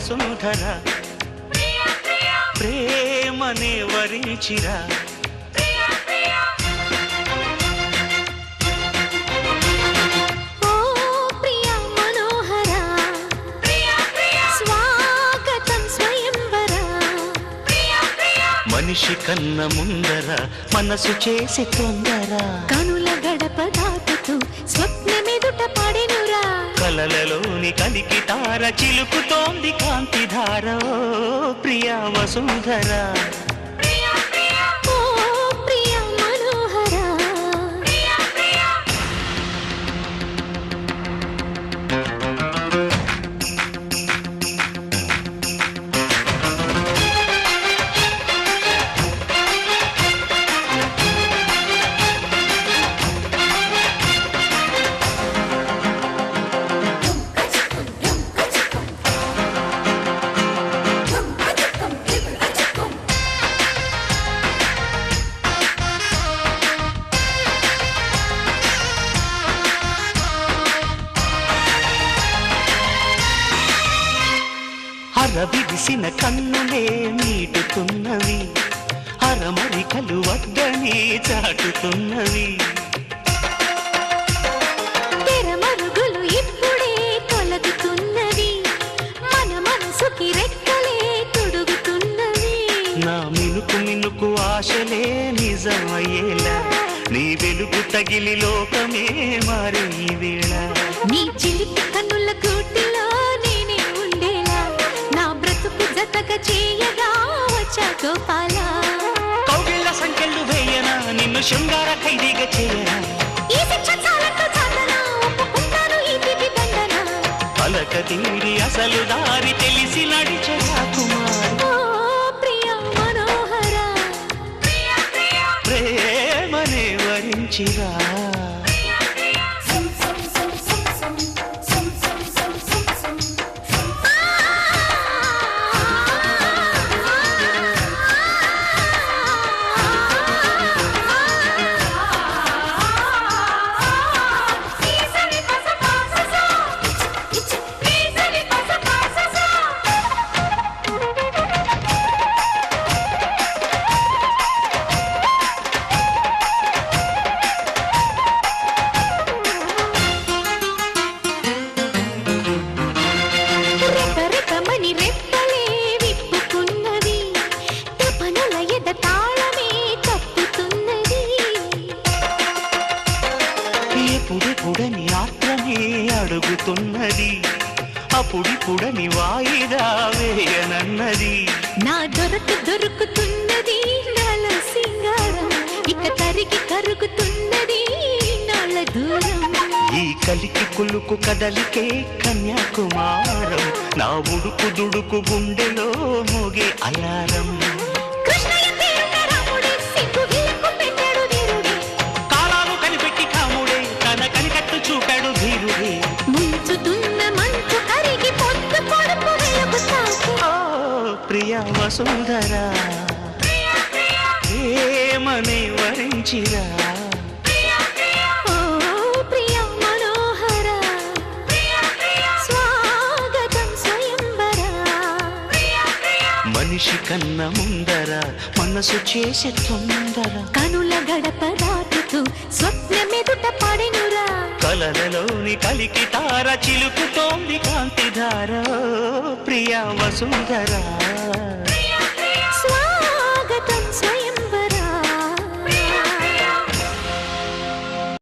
వసుంధర ప్రేమనే వరించిరా మనిషి కన్న ముందర మనసు చేసి తొందర కనుల గడప దాటుతూ స్వప్నమెదుట పడెనురా కలలలోని కలికి తార చిలుకుతోంది కాంతి ధార ప్రియా వసుంధర అరవిడిసిన కన్నులే మీటుతున్నవి అరమరికలు వద్దని చాటుతున్నవి తెరమరుగులు ఇప్పుడే తొలగుతున్నవి మన మనసుకి రెక్కలే తొడుగుతున్నవి నా మినుకు మినుకు ఆశలే నిజమయ్యేలా నీ వెలుగు తగిలి లోకమే మారే ఈ వేళ నీ చిలిపి కన్నుల కూటిలో నేనే ఉండేలా నా బ్రతుకు జతక చేయగా వచ్చా గోపాల కౌగిళ్ళ సంఖ్యలు వేయనా నిన్ను శృంగార ఖైదీగా చేయనా ఈ శిక్ష చాలంటూ చాటనా ఒప్పుకుంటాను ఈ తిప్పి దండన పలక తీరి అసలు దారి తెలిసి నడిచే కుమార్ ఓ ప్రియా మనోహర ప్రేమనే వరించిరా ఎప్పుడెప్పుడని ఆత్రమే అడుగుతున్నది అప్పుడిప్పుడని వాయిదా వేయనన్నది నా దొరుకుతున్నది నాలో సింగారం ఇక తరిగి కరుగుతున్నది నాళ్ళ దూరం ఈ కలికి కులుకు కదలికే కన్యాకుమారం నా ఉడుకు దుడుకు గుండెలో మోగే అలారం ప్రియా వసుంధర ప్రేమనే వరించిరా ఓ ప్రియా మనోహర స్వాగతం స్వయంవర మనిషి కన్న ముందర మనసు చేసే తొందర కనుల గడప దాటుతూ స్వప్నమెదుట పడెనురా కలలలోని కలికి తార చిలుకుతోంది కాంతి ధార ప్రియా వసుంధర